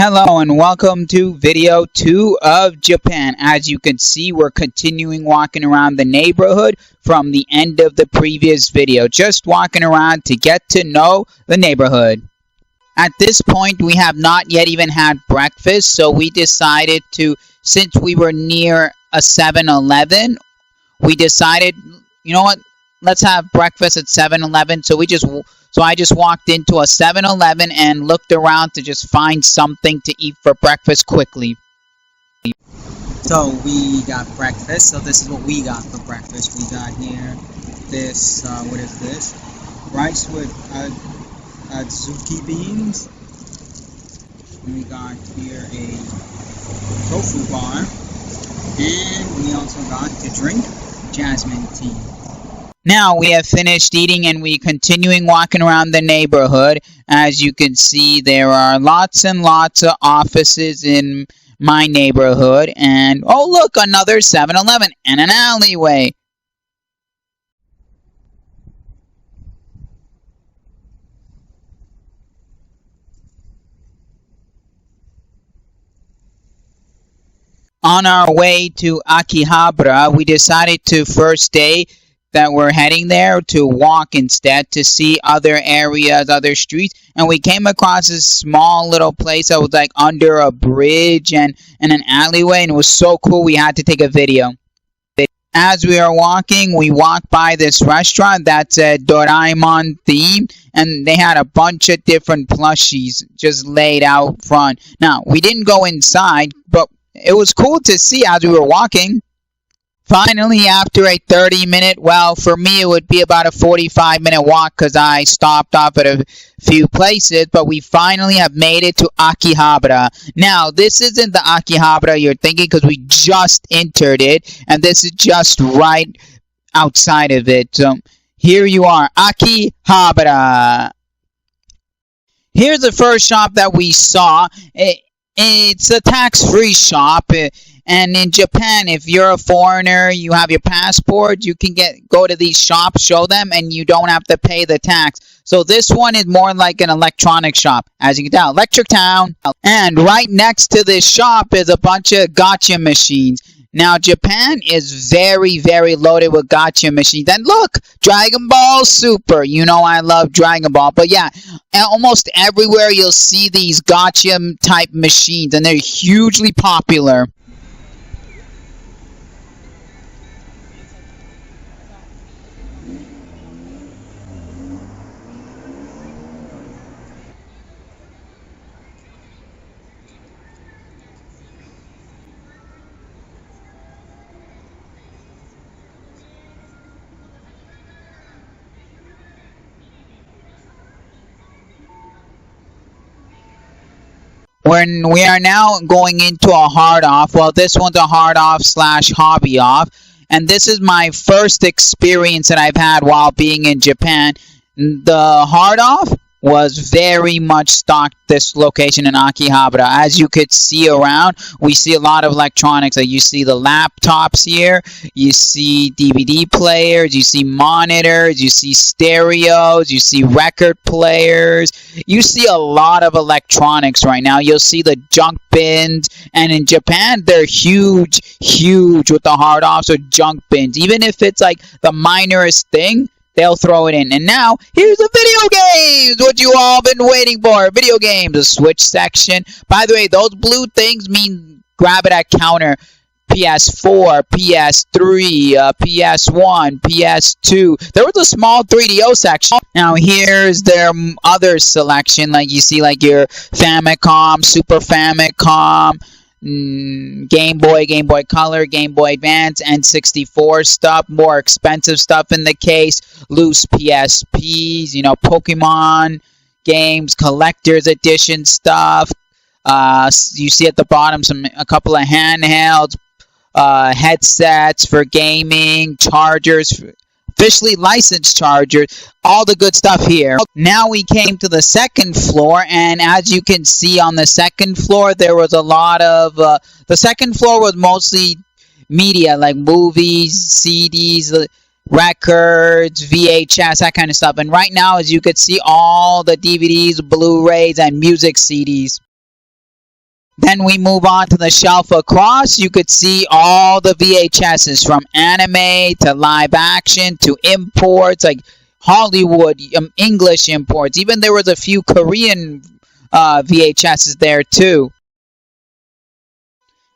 Hello and welcome to video 2 of Japan. As you can see, we're continuing walking around the neighborhood from the end of the previous video. Just walking around to get to know the neighborhood. At this point, we have not yet even had breakfast, so we decided to, since we were near a 7-Eleven, we decided, you know what, let's have breakfast at 7-Eleven. So I just walked into a 7-Eleven and looked around to just find something to eat for breakfast quickly. So we got breakfast. So this is what we got for breakfast. We got here this, what is this? Rice with adzuki beans. And we got here a tofu bar. And we also got to drink jasmine tea. Now we have finished eating and we continuing walking around the neighborhood. As you can see, there are lots and lots of offices in my neighborhood. And oh look, another 7-Eleven and an alleyway. On our way to Akihabara, we decided to first day that we're heading there to walk instead to see other areas, other streets, and we came across this small little place that was like under a bridge and an alleyway, and it was so cool we had to take a video. As we were walking, we walked by this restaurant that's a Doraemon theme, and they had a bunch of different plushies just laid out front. Now, we didn't go inside, but it was cool to see as we were walking. Finally, after a 30-minute, well, for me it would be about a 45-minute walk because I stopped off at a few places, but we finally have made it to Akihabara. Now, this isn't the Akihabara you're thinking because we just entered it, and this is just right outside of it. So, here you are, Akihabara. Here's the first shop that we saw. It's a tax-free shop. And in Japan, if you're a foreigner, you have your passport, you can go to these shops, show them, and you don't have to pay the tax. So this one is more like an electronic shop. As you can tell, Electric Town. And right next to this shop is a bunch of gacha machines. Now, Japan is very, very loaded with gacha machines. And look, Dragon Ball Super. You know I love Dragon Ball. But yeah, almost everywhere you'll see these gacha type machines. And they're hugely popular. When we are now going into a hard off, well, this one's a hard off slash hobby off, and this is my first experience that I've had while being in Japan. The hard off was very much stocked this location in Akihabara. As you could see around, we see a lot of electronics. Like you see the laptops here, you see DVD players, you see monitors, you see stereos, you see record players. You see a lot of electronics right now. You'll see the junk bins, and in Japan, they're huge with the hard offs or junk bins. Even if it's like the minorest thing, they'll throw it in. And now, here's the video games! What you all been waiting for. Video games, the Switch section. By the way, those blue things mean grab it at counter. PS4, PS3, PS1, PS2. There was a small 3DO section. Now, here's their other selection. Like, you see, like, your Famicom, Super Famicom, Game Boy Color, Game Boy Advance, N64 stuff, more expensive stuff in the case, loose PSPs, you know, Pokemon games, collector's edition stuff. You see at the bottom a couple of handhelds, headsets for gaming, chargers, officially licensed chargers, all the good stuff here. Now we came to the second floor, and as you can see on the second floor, there was a lot of, the second floor was mostly media, like movies, CDs, records, VHS, that kind of stuff. And right now, as you can see, all the DVDs, Blu-rays, and music CDs. Then we move on to the shelf across. You could see all the VHSs from anime to live action to imports like Hollywood, English imports. Even there was a few Korean VHSs there too.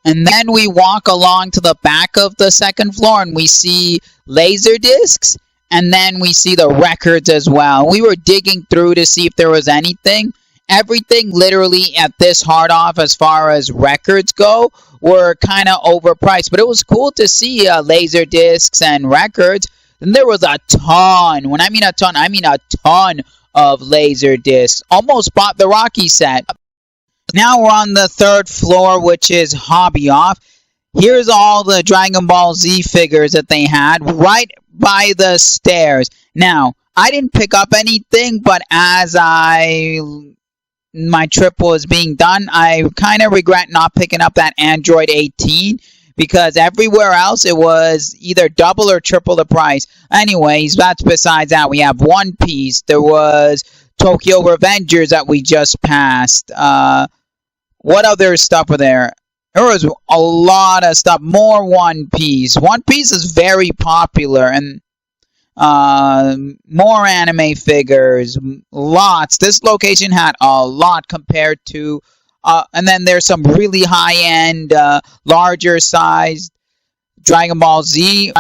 And then we walk along to the back of the second floor and we see laser discs and then we see the records as well. We were digging through to see if there was anything. Everything literally at this hard off as far as records go were kind of overpriced. But it was cool to see laser discs and records. And there was a ton. When I mean a ton, I mean a ton of laser discs. Almost bought the Rocky set. Now we're on the third floor, which is Hobby Off. Here's all the Dragon Ball Z figures that they had right by the stairs. Now, I didn't pick up anything, but as my trip was being done, I kind of regret not picking up that Android 18 because everywhere else it was either double or triple the price. Anyways, that's besides that. We have One Piece. There was Tokyo Revengers that we just passed. What other stuff were there? There was a lot of stuff. More One Piece. One Piece is very popular, and more anime figures. Lots. This location had a lot compared to. And then there's some really high-end, larger sized Dragon Ball Z.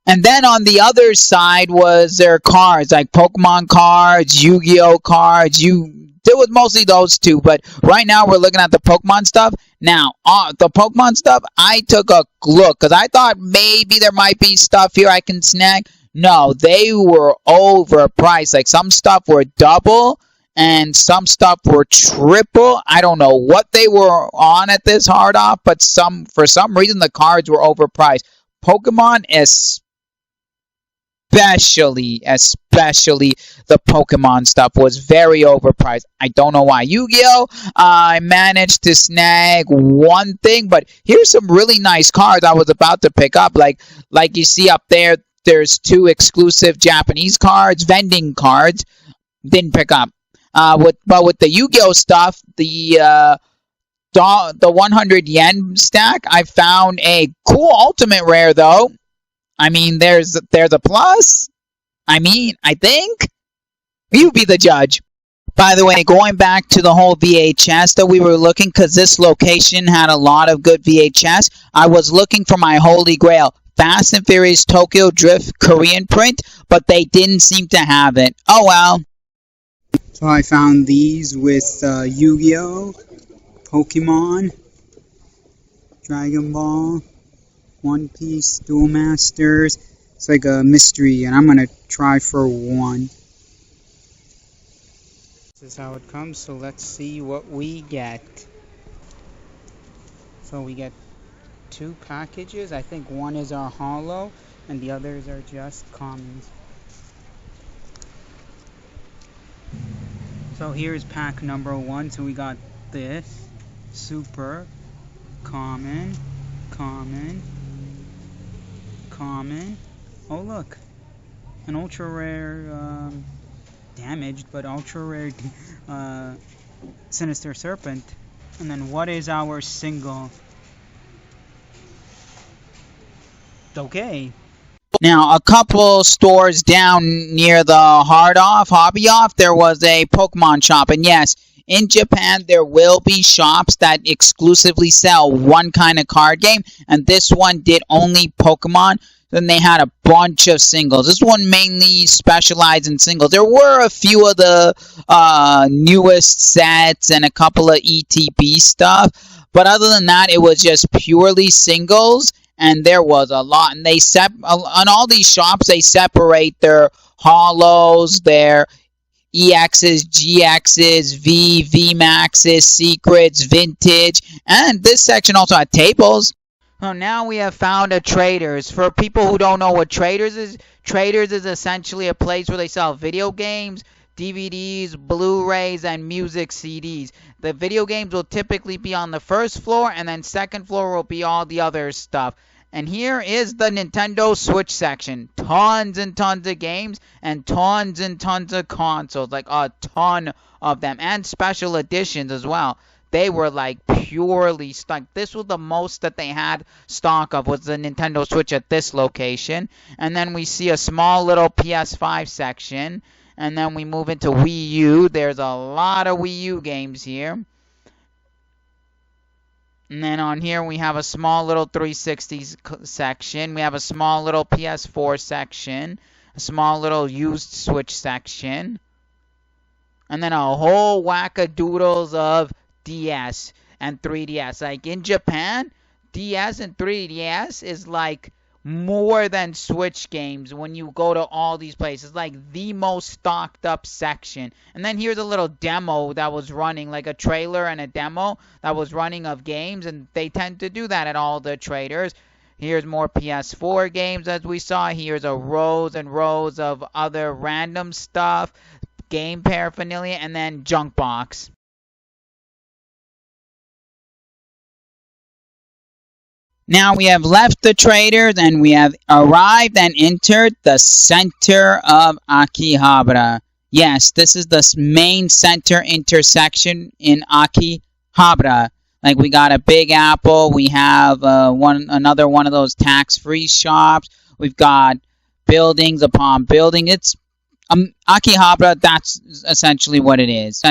And then on the other side was their cards, like Pokemon cards, Yu-Gi-Oh cards. There was mostly those two, but right now we're looking at the Pokemon stuff. Now, the Pokemon stuff, I took a look because I thought maybe there might be stuff here I can snag. No, they were overpriced. Like some stuff were double and some stuff were triple. I don't know what they were on at this hard off, but for some reason the cards were overpriced. Pokemon especially the Pokemon stuff was very overpriced. I don't know why. Yu-Gi-Oh! I managed to snag one thing, but here's some really nice cards I was about to pick up. Like you see up there, there's two exclusive Japanese cards, vending cards. Didn't pick up. But with the Yu-Gi-Oh! Stuff, the 100 yen stack, I found a cool ultimate rare though. I mean, there's a plus. I mean, I think. You be the judge. By the way, going back to the whole VHS that we were looking, because this location had a lot of good VHS, I was looking for my holy grail, Fast and Furious Tokyo Drift Korean print, but they didn't seem to have it. Oh well. So I found these with Yu-Gi-Oh, Pokemon, Dragon Ball, One Piece, Duel Masters. It's like a mystery, and I'm gonna try for one. This is how it comes, so let's see what we get. So we get two packages. I think one is our holo, and the others are just commons. So here's pack number one. So we got this, super, common, common, common. Oh look, an ultra rare, damaged but ultra rare Sinister Serpent. And then what is our single? Okay. Now, a couple stores down near the Hobby Off, there was a Pokemon shop. And yes, in Japan, there will be shops that exclusively sell one kind of card game. And this one did only Pokemon. Then they had a bunch of singles. This one mainly specialized in singles. There were a few of the newest sets and a couple of ETB stuff. But other than that, it was just purely singles. And there was a lot. And on all these shops, they separate their holos, their EXs, GXs, VMAXs, secrets, vintage. And this section also had tables. So now we have found a Traders. For people who don't know what Traders is essentially a place where they sell video games, DVDs, Blu-rays, and music CDs. The video games will typically be on the first floor, and then second floor will be all the other stuff. And here is the Nintendo Switch section. Tons and tons of games and tons of consoles. Like a ton of them. And special editions as well. They were like purely stock. This was the most that they had stock of, was the Nintendo Switch at this location. And then we see a small little PS5 section. And then we move into Wii U. There's a lot of Wii U games here. And then on here we have a small little 360 section. We have a small little PS4 section. A small little used Switch section. And then a whole wackadoodles of DS and 3DS. Like in Japan, DS and 3DS is like more than Switch games when you go to all these places. Like the most stocked up section. And then here's a little demo that was running, like a trailer and a demo that was running of games, and they tend to do that at all the traders. Here's more PS4 games as we saw. Here's a rows and rows of other random stuff, game paraphernalia, and then junk box. Now we have left the traders and we have arrived and entered the center of Akihabara. Yes, this is the main center intersection in Akihabara. Like we got a Big Apple, we have another one of those tax-free shops. We've got buildings upon building. It's Akihabara. That's essentially what it is.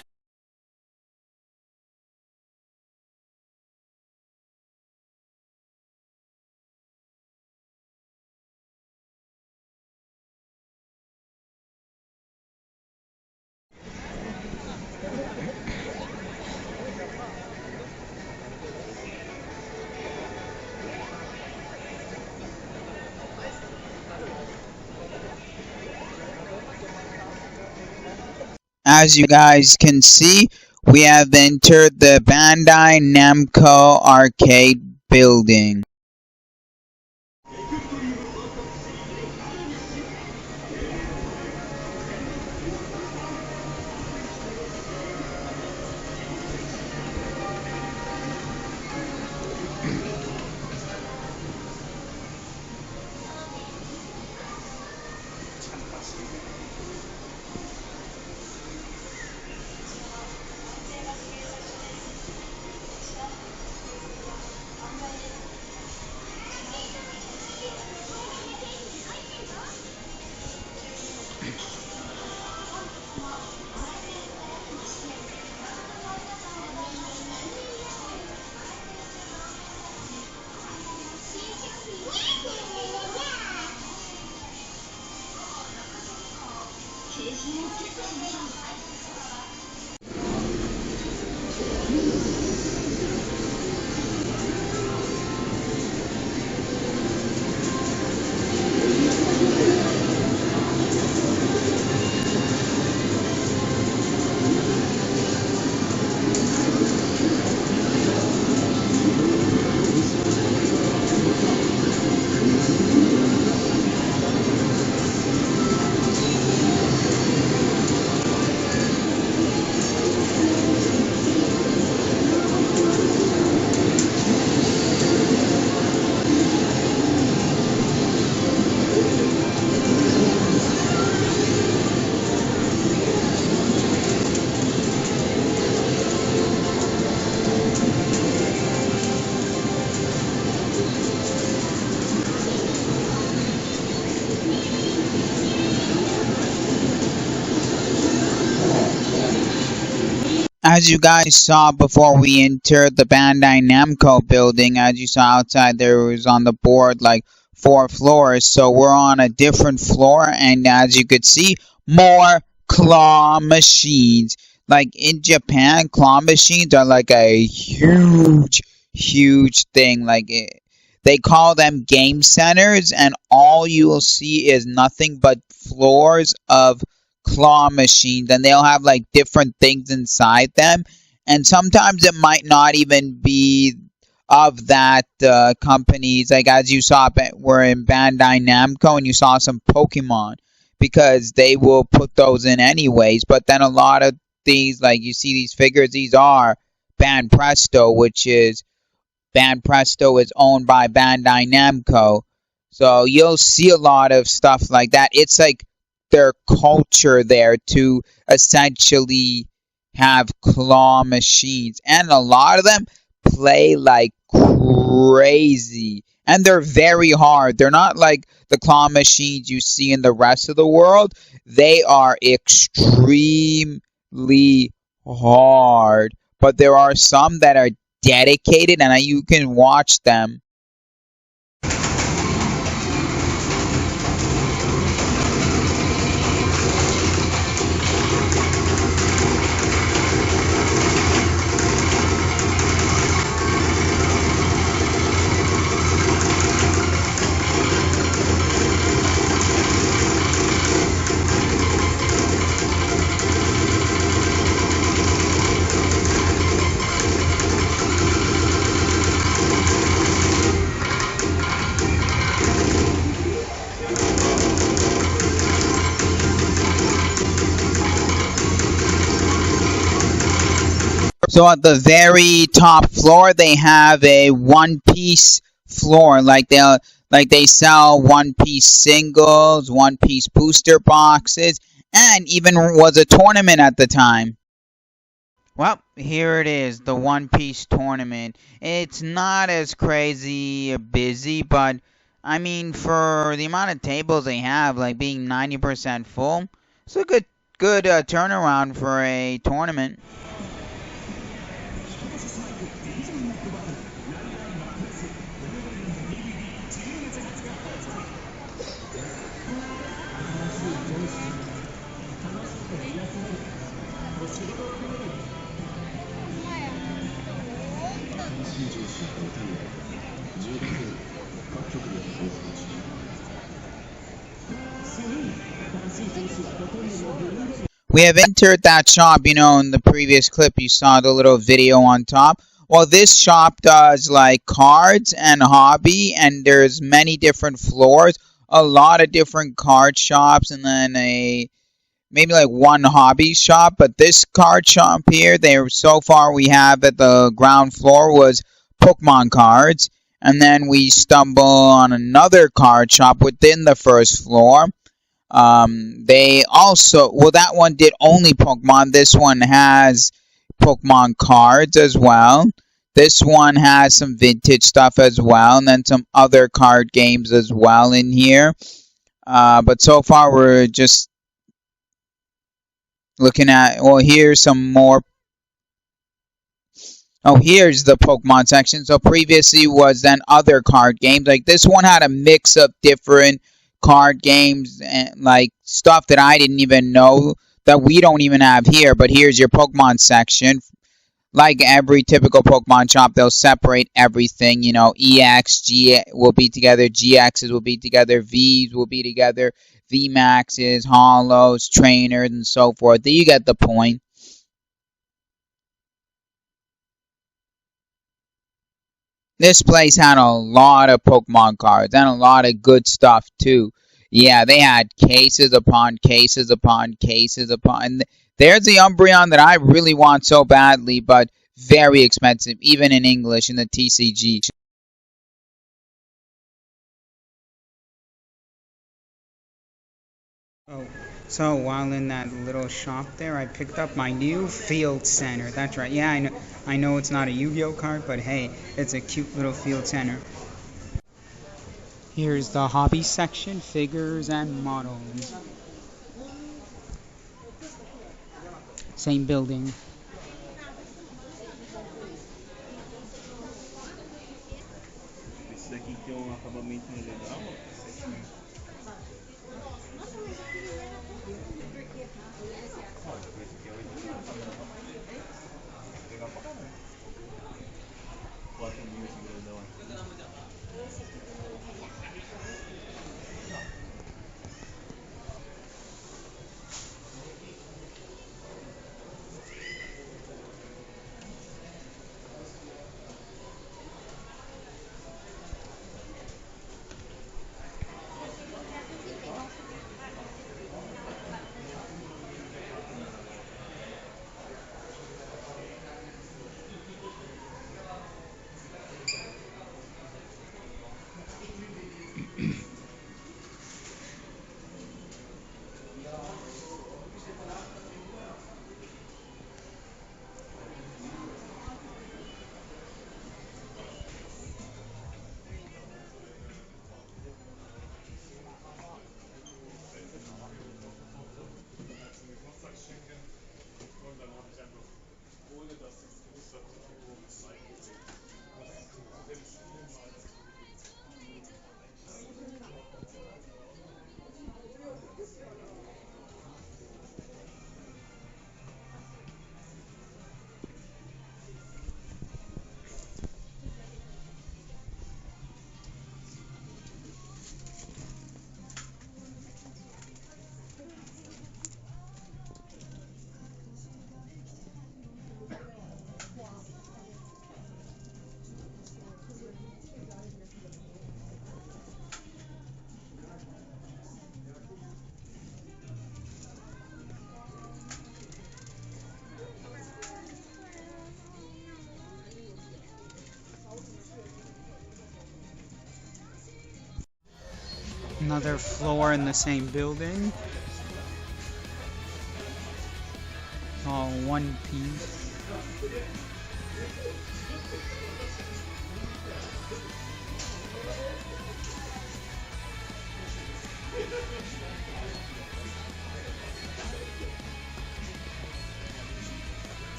As you guys can see, we have entered the Bandai Namco arcade building. As you guys saw before we entered the Bandai Namco building, as you saw outside, there was on the board like 4 floors. So we're on a different floor, and as you could see, more claw machines. Like in Japan, claw machines are like a huge thing. They call them game centers, and all you will see is nothing but floors of claw machines, and they'll have like different things inside them, and sometimes it might not even be of that companies. Like as you saw, we're in Bandai Namco, and you saw some Pokemon, because they will put those in anyways. But then a lot of these, like you see these figures, these are Ban Presto, which is Band Presto is owned by Bandai Namco. So you'll see a lot of stuff like that. It's like their culture there to essentially have claw machines. And a lot of them play like crazy. And they're very hard. They're not like the claw machines you see in the rest of the world. They are extremely hard. But there are some that are dedicated and you can watch them. So at the very top floor, they have a one-piece floor. Like they sell one-piece singles, one-piece booster boxes, and even was a tournament at the time. Well, here it is, the One Piece tournament. It's not as crazy busy, but I mean, for the amount of tables they have, like being 90% full, it's a good turnaround for a tournament. We have entered that shop, in the previous clip you saw the little video on top. Well, this shop does like cards and hobby, and there's many different floors, a lot of different card shops, and then maybe like one hobby shop. But this card shop here, so far we have at the ground floor was Pokemon cards, and then we stumble on another card shop within the first floor. They also, well, that one did only Pokemon. This one has Pokemon cards as well. This one has some vintage stuff as well, and then some other card games as well in here. But so far, we're just looking at, well, here's some more. Oh, here's the Pokemon section. So previously was then other card games. Like this one had a mix of different card games and like stuff that I didn't even know that we don't even have here. But here's your Pokemon section. Like every typical Pokemon shop, they'll separate everything. EX, G will be together, GXs will be together, Vs will be together, VMAXs, Hollows, Trainers, and so forth. You get the point. This place had a lot of Pokemon cards and a lot of good stuff too. Yeah, they had cases upon cases upon cases upon. And there's the Umbreon that I really want so badly, but very expensive, even in English in the TCG. Oh, so while in that little shop there, I picked up my new field center. That's right. Yeah, I know it's not a Yu-Gi-Oh card, but hey, it's a cute little field center. Here's the hobby section, figures and models. Same building. Esse daqui tem um acabamento legal. Legal pra caramba. 4.000 esse grandão aqui. Another floor in the same building. All one piece.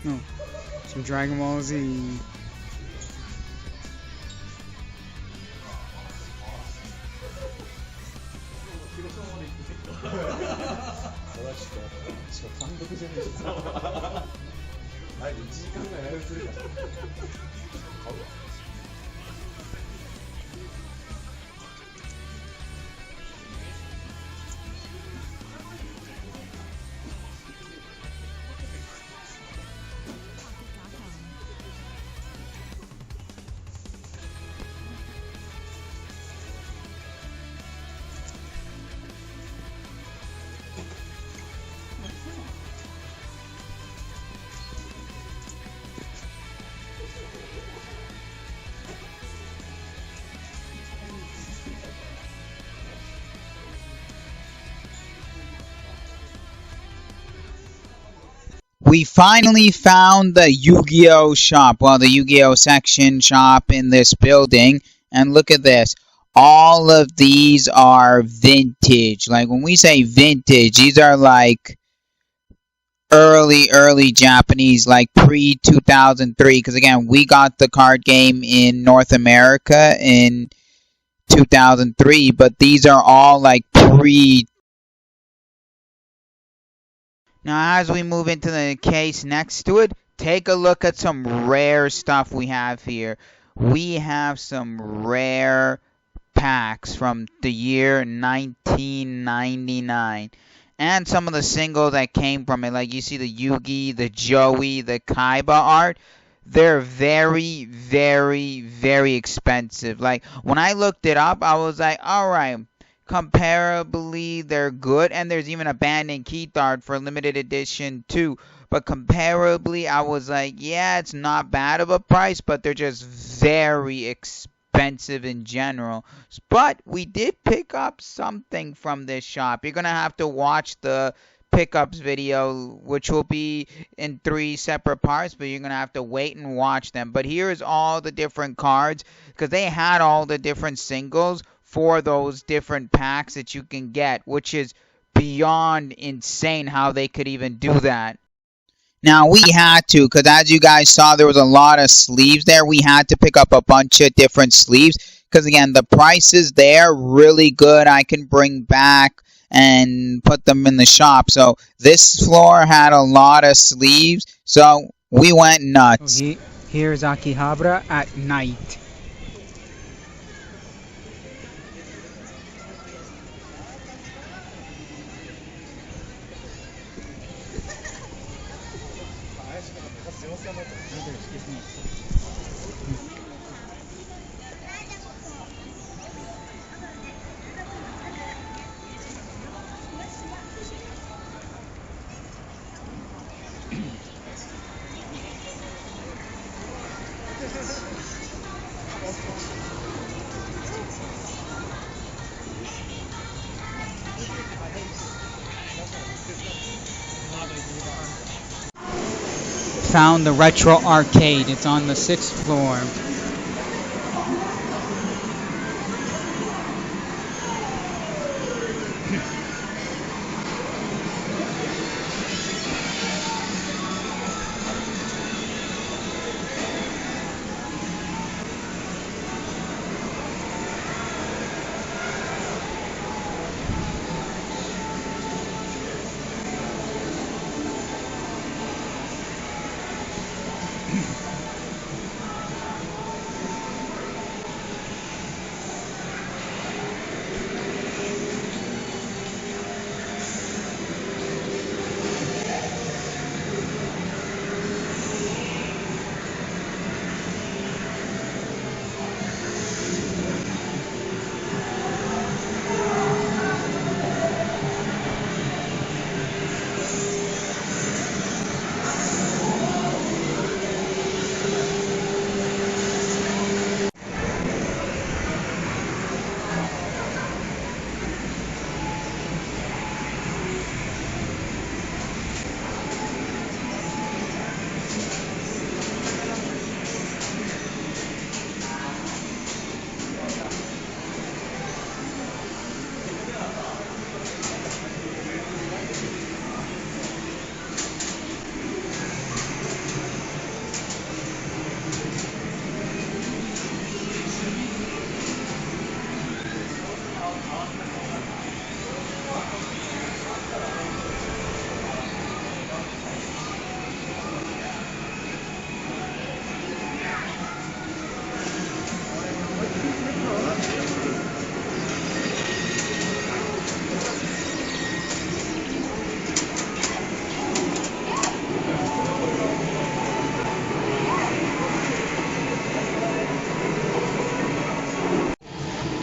Oh, some Dragon Ball Z. We finally found the Yu-Gi-Oh shop, well, the Yu-Gi-Oh section shop in this building. And look at this. All of these are vintage. Like when we say vintage, these are like early Japanese, like pre 2003. Because again, we got the card game in North America in 2003, but these are all like pre. Now, as we move into the case next to it, take a look at some rare stuff we have here. We have some rare packs from the year 1999. And some of the singles that came from it, like you see the Yugi, the Joey, the Kaiba art. They're very expensive. Like, when I looked it up, I was like, alright, comparably they're good, and there's even a abandoned key art for limited edition too, but comparably I was like, yeah, it's not bad of a price, but they're just very expensive in general. But we did pick up something from this shop. You're gonna have to watch the pickups video, which will be in 3 separate parts, but you're gonna have to wait and watch them. But here's all the different cards, because they had all the different singles for those different packs that you can get, which is beyond insane how they could even do that. Now, we had to, because as you guys saw, there was a lot of sleeves there. We had to pick up a bunch of different sleeves, because again, the prices there really good. I can bring back and put them in the shop. So this floor had a lot of sleeves, so we went nuts. Here's Akihabara at night. Found the retro arcade. It's on the 6th floor.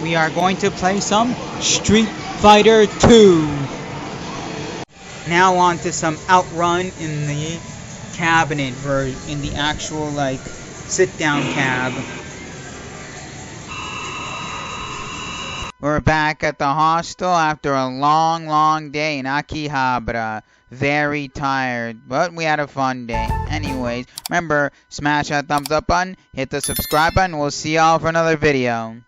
we are going to play some Street Fighter 2. Now on to some Outrun in the cabinet version, in the actual like sit-down cab. We're back at the hostel after a long day in Akihabara. Very tired, but we had a fun day. Anyways, remember, smash that thumbs up button, hit the subscribe button. We'll see y'all for another video.